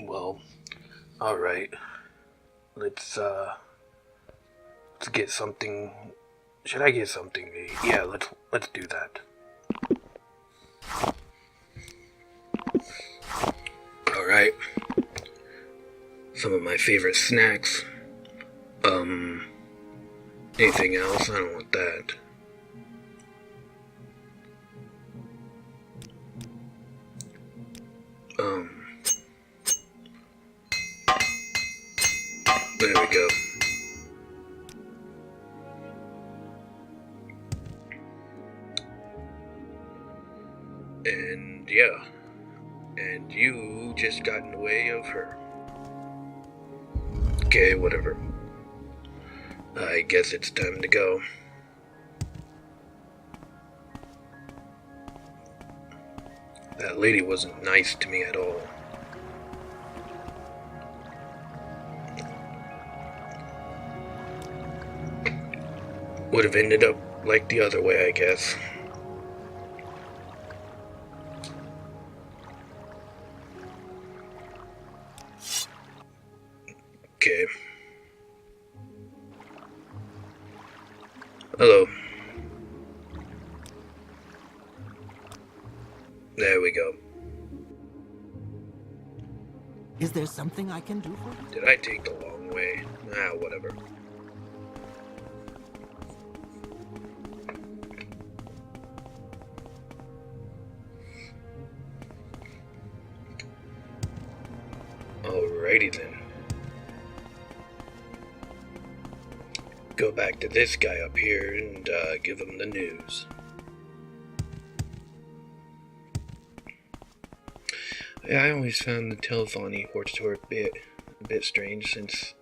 Well, alright. Let's get something. Should I get something to eat? Yeah, let's do that. Alright. Some of my favorite snacks. Anything else? I don't want that. There we go. And yeah. And you just got in the way of her. Okay, whatever. I guess it's time to go. That lady wasn't nice to me at all. Would have ended up like the other way, I guess. Okay. Hello. There we go. Is there something I can do for you? Did I take the long way? Whatever. Alrighty then. Go back to this guy up here and give him the news. Yeah, I always found the telephony Hortator a bit strange, since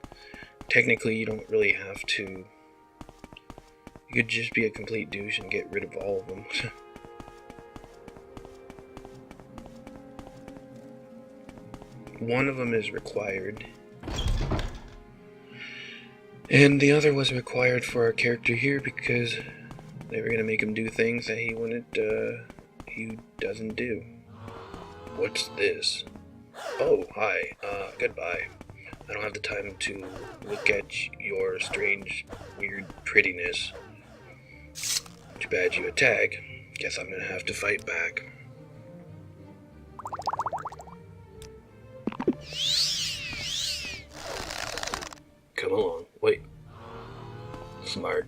technically you don't really have to. You could just be a complete douche and get rid of all of them. One of them is required, and the other was required for our character here because they were gonna make him do things that he doesn't do. What's this? Oh, hi. Goodbye. I don't have the time to look at your strange, weird prettiness. Too bad you attack. Guess I'm gonna have to fight back. Come along. Wait. Smart.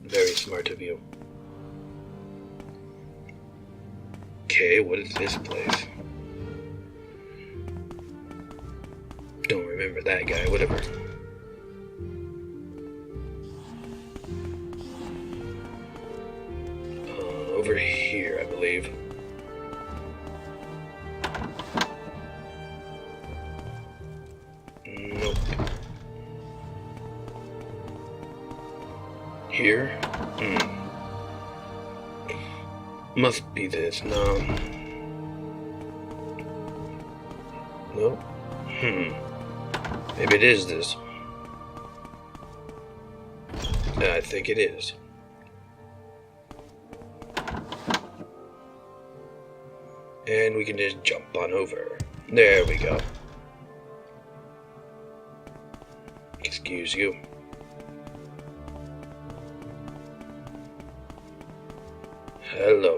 Very smart of you. Okay, what is this place? Don't remember that guy, whatever. Over here, I believe. Nope. Here? Must be this, no. Nope. Maybe it is this. I think it is. And we can just jump on over. There we go. Excuse you. Hello.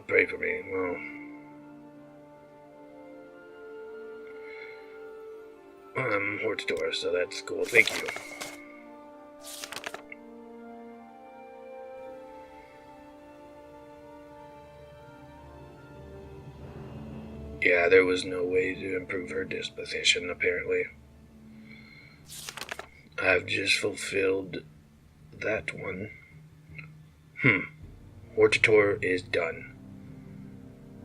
Pray for me. Well, I'm Hortator, so that's cool. Thank you. Yeah, there was no way to improve her disposition, apparently. I've just fulfilled that one. Hortator is done.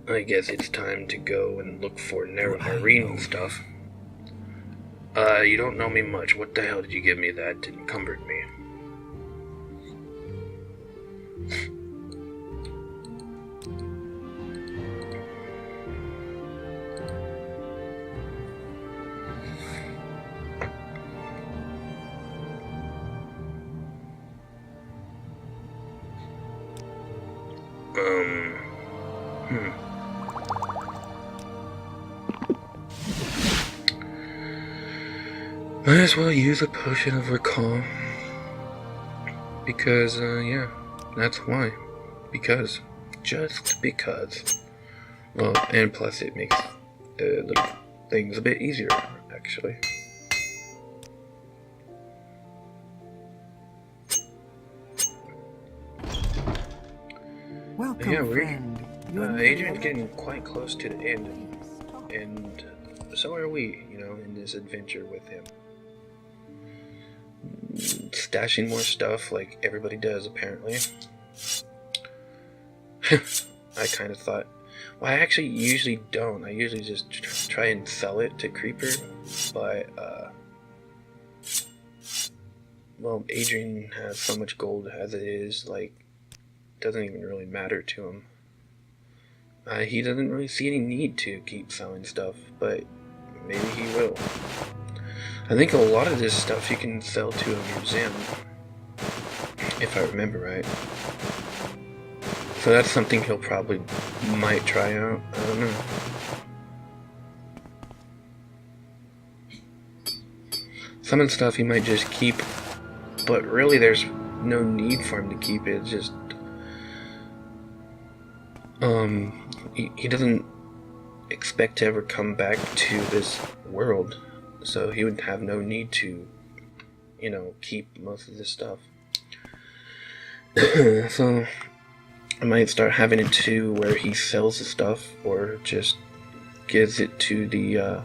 I guess it's time to go and look for marine stuff. You don't know me much. What the hell did you give me that encumbered me? Hmm. Might as well use a potion of recall. Because, yeah, that's why. Because. Just because. Well, and plus it makes little things a bit easier, actually. Welcome, Yeah, friend. Adrian's getting quite close to the end, and so are we, you know, in this adventure with him. Stashing more stuff like everybody does, apparently. I kind of thought, well, I actually usually don't. I usually just try and sell it to Creeper, but, well, Adrian has so much gold as it is, like, doesn't even really matter to him. He doesn't really see any need to keep selling stuff, but maybe he will. I think a lot of this stuff you can sell to a museum, if I remember right. So that's something he'll probably might try out. I don't know. Some of the stuff he might just keep, but really there's no need for him to keep it. It's just he doesn't expect to ever come back to this world, so he would have no need to, you know, keep most of this stuff. So I might start having it to where he sells the stuff or just gives it to the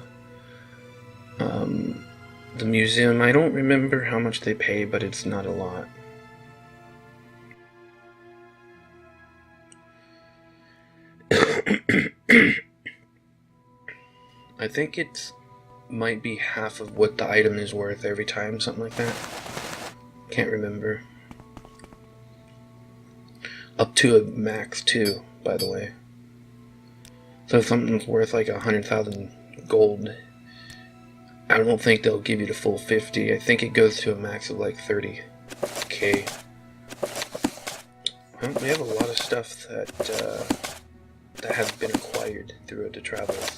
museum. I don't remember how much they pay, but it's not a lot. I think it's might be half of what the item is worth every time, something like that. Can't remember. Up to a max too, by the way. So if something's worth like 100,000 gold, I don't think they'll give you the full 50. I think it goes to a max of like 30k. Well, we have a lot of stuff that has been acquired throughout the travels.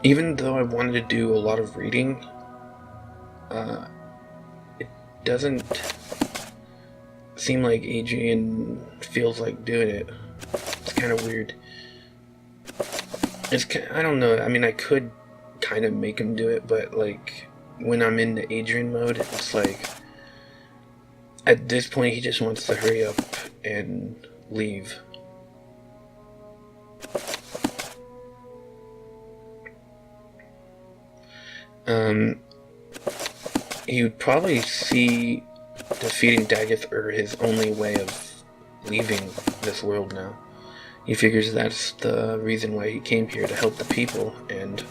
Even though I wanted to do a lot of reading, it doesn't seem like Adrian feels like doing it. It's kind of weird. I don't know, I mean, I could kind of make him do it, but like, when I'm in the Adrian mode, it's like, at this point he just wants to hurry up and leave. He would probably see defeating Daggett his only way of leaving this world now. He figures that's the reason why he came here, to help the people, and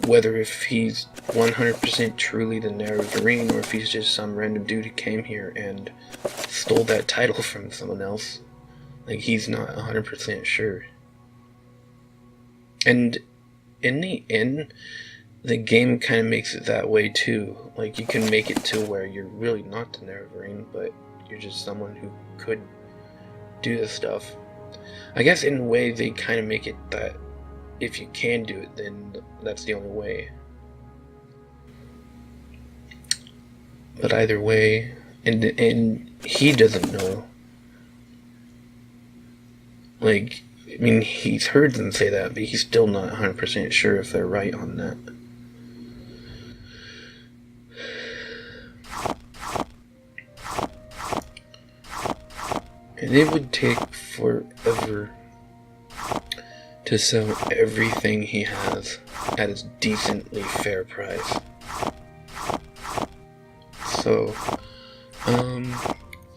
whether if he's 100% truly the Narravarine, or if he's just some random dude who came here and stole that title from someone else, like, he's not 100% sure. And in the end, the game kind of makes it that way too. Like, you can make it to where you're really not the Narravarine, but you're just someone who could do this stuff. I guess in a way they kind of make it that if you can do it, then that's the only way. But either way, and he doesn't know. Like, I mean, he's heard them say that, but he's still not 100% sure if they're right on that. And it would take forever to sell everything he has at a decently fair price. So,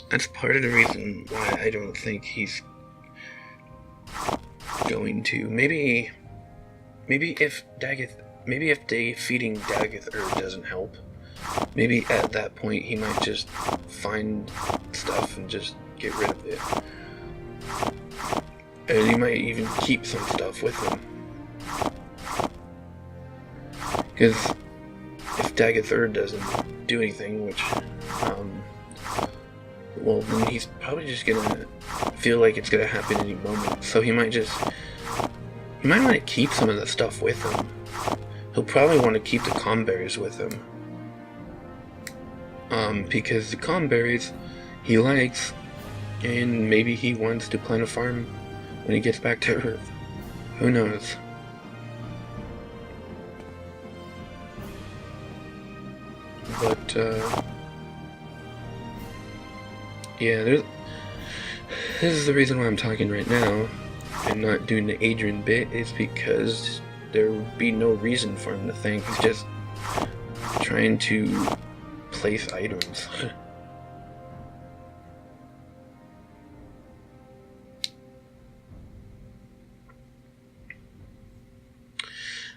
that's part of the reason why I don't think he's going to. Maybe if defeating Daggett doesn't help, maybe at that point he might just find stuff and just get rid of it. And he might even keep some stuff with him. Because if Daggett doesn't do anything, which well, then he's probably just gonna feel like it's gonna happen any moment. So he might want to keep some of the stuff with him. He'll probably want to keep the calm berries with him. Because the calm berries he likes, and maybe he wants to plant a farm when he gets back to Earth. Who knows? But, yeah, this is the reason why I'm talking right now and not doing the Adrian bit, is because there would be no reason for him to think he's just trying to place items.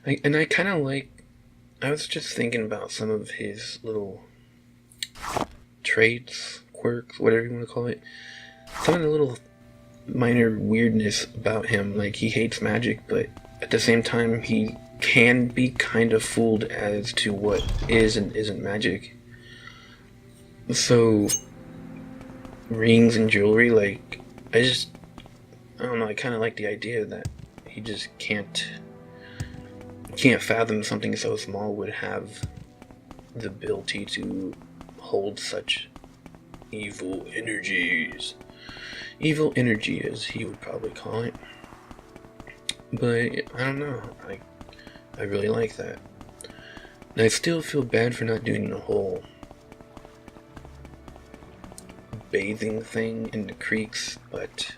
I kind of like, I was just thinking about some of his little traits, quirks, whatever you want to call it. Some of the little minor weirdness about him, like he hates magic, but at the same time he can be kind of fooled as to what is and isn't magic. So, rings and jewelry, like, I don't know, I kind of like the idea that he just can't fathom something so small would have the ability to hold such evil energies. Evil energy, as he would probably call it. But, I don't know, I really like that. And I still feel bad for not doing the whole bathing thing in the creeks, but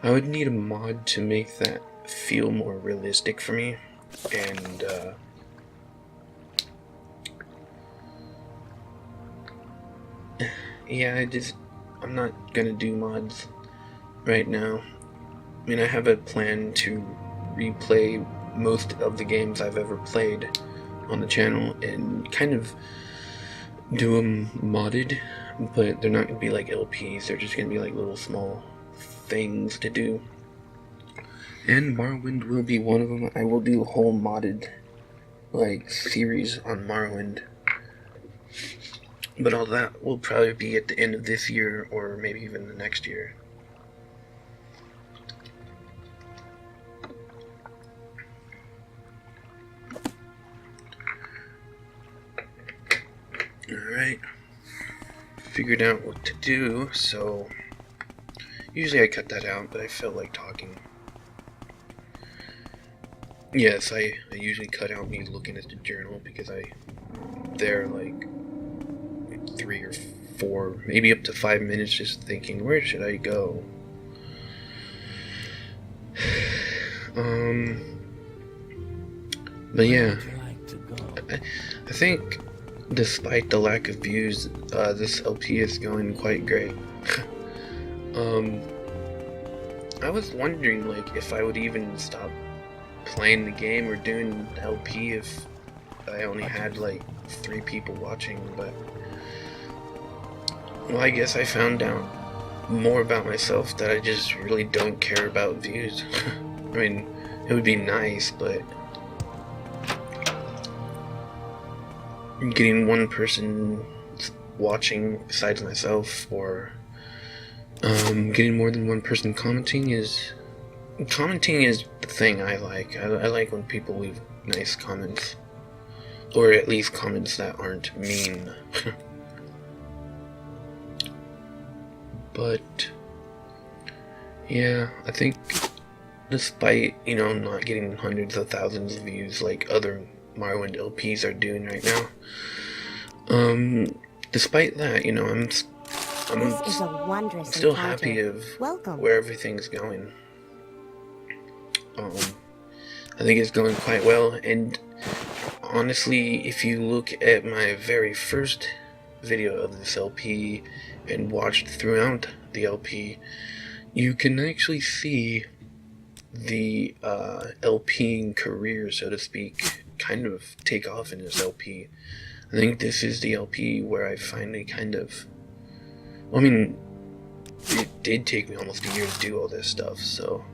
I would need a mod to make that feel more realistic for me, and yeah, I'm not gonna do mods right now. I mean, I have a plan to replay most of the games I've ever played on the channel and kind of do them modded, but they're not gonna be like LPs, they're just gonna be like little small things to do. And Morrowind will be one of them. I will do a whole modded like series on Morrowind, but all that will probably be at the end of this year or maybe even the next year. Alright, figured out what to do, so usually I cut that out, but I felt like talking. Yes, I usually cut out me looking at the journal because there like 3 or 4, maybe up to 5 minutes just thinking, where should I go? But yeah, I think despite the lack of views, this LP is going quite great. I was wondering like if I would even stop playing the game or doing LP if I only had like 3 people watching, but well, I guess I found out more about myself that I just really don't care about views. I mean, it would be nice, but getting one person watching besides myself, or getting more than one person commenting is the thing I like. I like when people leave nice comments, or at least comments that aren't mean. But yeah, I think despite, not getting hundreds of thousands of views like other Morrowind LPs are doing right now, despite that, I'm still happy of where everything's going. I think it's going quite well, and honestly, if you look at my very first video of this LP and watched throughout the LP, you can actually see the LPing career, so to speak, kind of take off in this LP. I think this is the LP where I finally kind of, it did take me almost a year to do all this stuff, so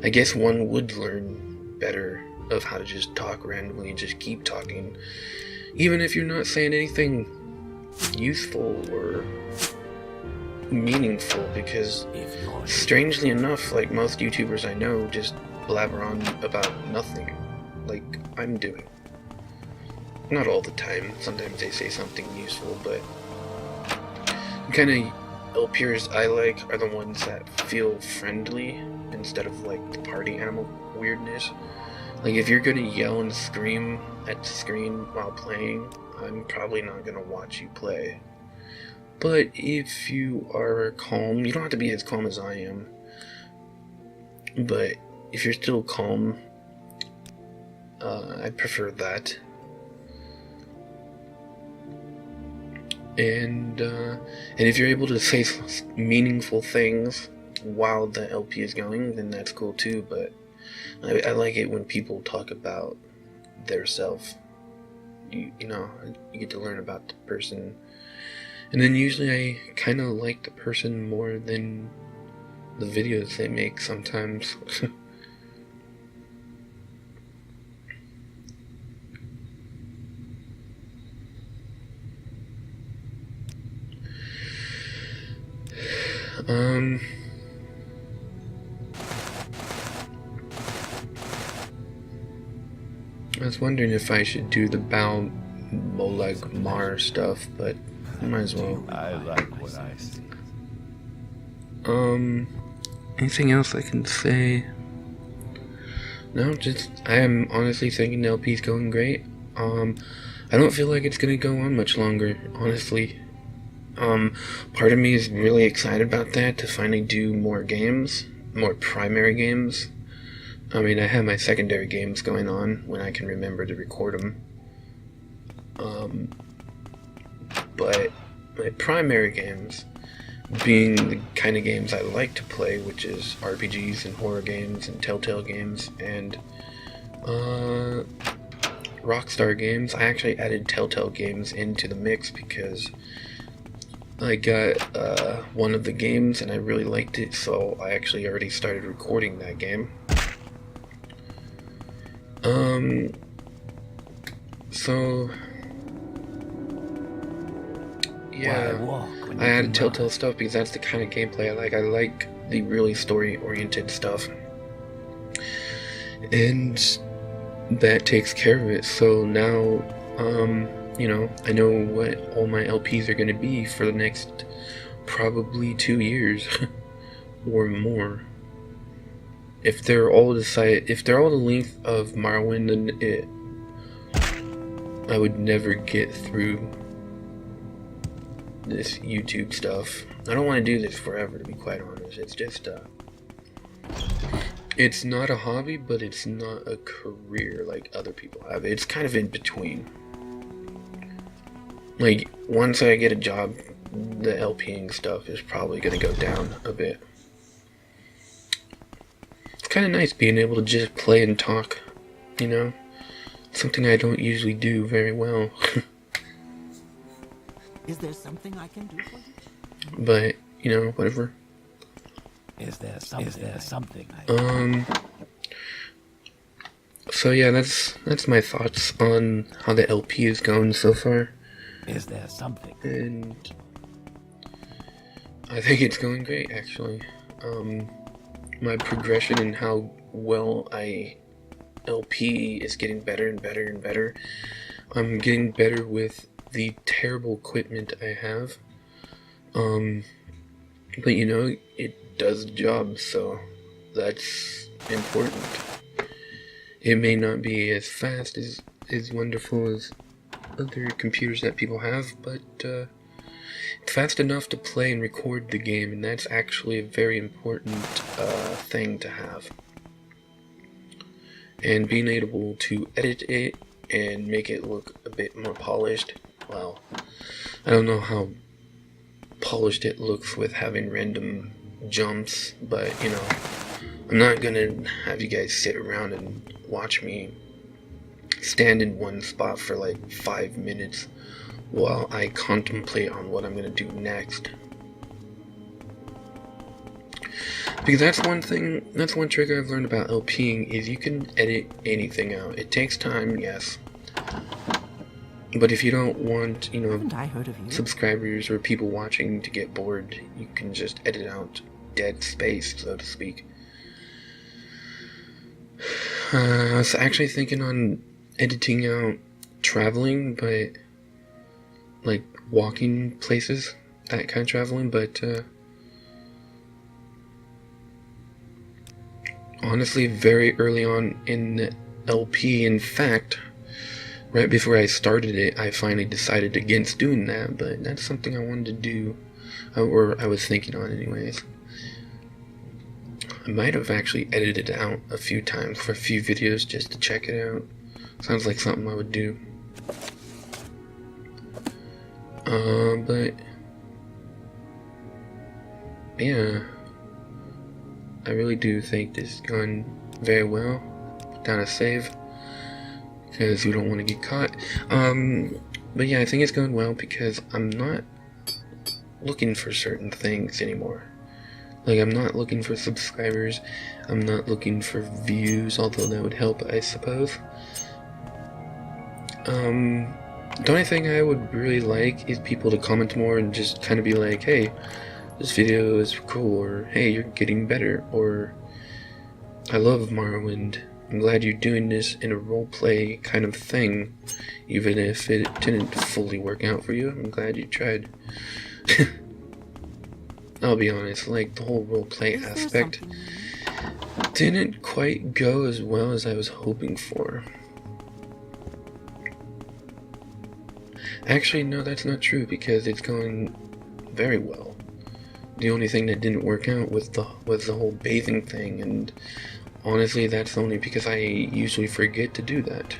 I guess one would learn better of how to just talk randomly and just keep talking, even if you're not saying anything useful or meaningful, because strangely enough, like most YouTubers I know just blabber on about nothing, like I'm doing. Not all the time, sometimes they say something useful, but the kind of LPers I like are the ones that feel friendly instead of like the party animal weirdness. Like if you're gonna yell and scream at the screen while playing, I'm probably not gonna watch you play. But if you are calm, you don't have to be as calm as I am, but if you're still calm, I prefer that. And if you're able to say meaningful things while the LP is going, then that's cool too. But I like it when people talk about their self. You know, you get to learn about the person. And then usually I kind of like the person more than the videos they make sometimes. I was wondering if I should do the Bao Molag Mar stuff, but I might as well. I like what I see. Anything else I can say? No, just, I am honestly thinking the LP's going great. I don't feel like it's gonna go on much longer, honestly. Part of me is really excited about that, to finally do more games, more primary games. I mean, I have my secondary games going on when I can remember to record them. But my primary games, being the kind of games I like to play, which is RPGs and horror games and Telltale games and Rockstar games. I actually added Telltale games into the mix because I got one of the games and I really liked it, so I actually already started recording that game. So yeah, I added Telltale stuff because that's the kind of gameplay I like. I like the really story-oriented stuff, and that takes care of it. So now, you know, I know what all my LPs are going to be for the next probably 2 years or more. If they're all the length of Morrowind, then I would never get through this YouTube stuff. I don't want to do this forever, to be quite honest. It's just it's not a hobby, but it's not a career like other people have. It's kind of in between. Like, once I get a job, the LPing stuff is probably going to go down a bit. It's kind of nice being able to just play and talk, you know? Something I don't usually do very well. Is there something I can do for you? But, you know, whatever. Is there something? So yeah, that's my thoughts on how the LP is going so far. Is there something? And I think it's going great, actually. My progression and how well I LP is getting better and better and better. I'm getting better with the terrible equipment I have. But you know, it does the job, so that's important. It may not be as fast, as wonderful as other computers that people have, but it's fast enough to play and record the game, and that's actually a very important thing to have. And being able to edit it and make it look a bit more polished, well, I don't know how polished it looks with having random jumps, but you know, I'm not gonna have you guys sit around and watch me stand in one spot for like 5 minutes while I contemplate on what I'm gonna do next. Because that's one thing, that's one trick I've learned about LPing, is you can edit anything out. It takes time, yes. But if you don't want, you know, Haven't I heard of you? subscribers or people watching to get bored, you can just edit out dead space, so to speak. I was actually thinking on editing out traveling, but like walking places, that kind of traveling, but honestly, very early on in the LP, in fact, right before I started it, I finally decided against doing that, but that's something I wanted to do, or I was thinking on anyways. I might have actually edited it out a few times for a few videos just to check it out. Sounds like something I would do. But yeah, I really do think this is going very well. Put down a save because we don't want to get caught. But yeah, I think it's going well because I'm not looking for certain things anymore. Like, I'm not looking for subscribers, I'm not looking for views, although that would help, I suppose. The only thing I would really like is people to comment more and just kind of be like, hey, this video is cool, or hey, you're getting better, or I love Morrowind, I'm glad you're doing this in a roleplay kind of thing, even if it didn't fully work out for you, I'm glad you tried. I'll be honest, like, the whole roleplay aspect didn't quite go as well as I was hoping for. Actually, no, that's not true, because it's going very well. The only thing that didn't work out was the whole bathing thing, and honestly, that's only because I usually forget to do that.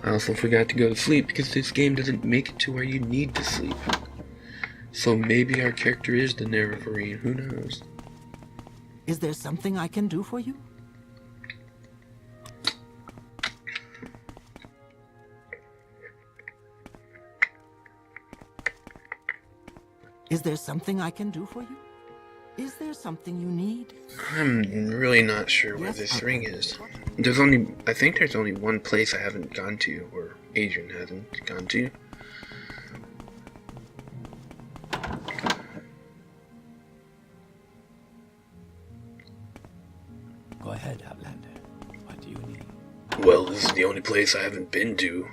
I also forgot to go to sleep, because this game doesn't make it to where you need to sleep. So maybe our character is the Nerevarine, who knows? Is there something I can do for you? Is there something I can do for you? Is there something you need? I'm really not sure where this ring is. I think there's only one place I haven't gone to, or Adrian hasn't gone to. Go ahead, Outlander. What do you need? Well, this is the only place I haven't been to.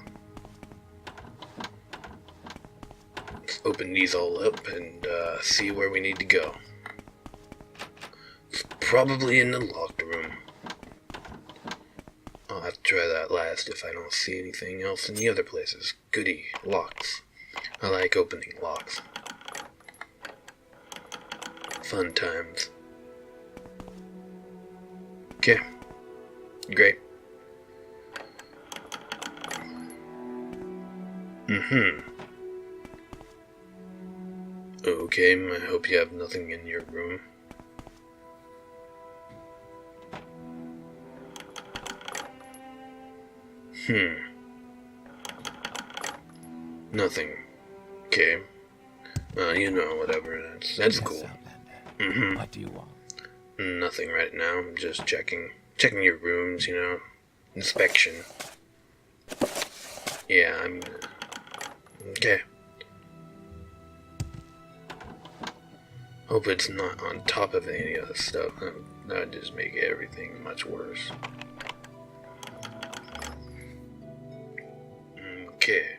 Let's open these all up and see where we need to go. It's probably in the locked room. I'll have to try that last if I don't see anything else in the other places. Goody, locks. I like opening locks. Fun times. Okay. Great. Okay, I hope you have nothing in your room. Nothing. Okay. You know, whatever. That's cool. Outlander. What do you want? Nothing right now. I'm just checking your rooms, you know. Inspection. Yeah, I'm... Okay. Hope it's not on top of any other stuff. That would just make everything much worse. Okay.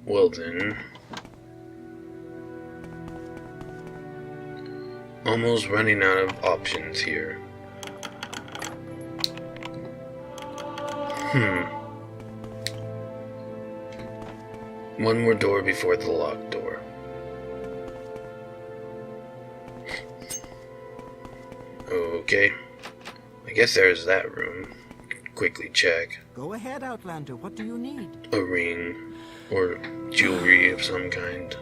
Well then. Almost running out of options here. One more door before the locked door. Okay. I guess there's that room. Quickly check. Go ahead, Outlander. What do you need? A ring. Or jewelry of some kind.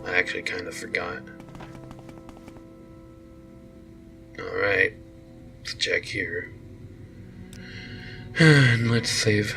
I actually kind of forgot. Alright. check here. And let's save.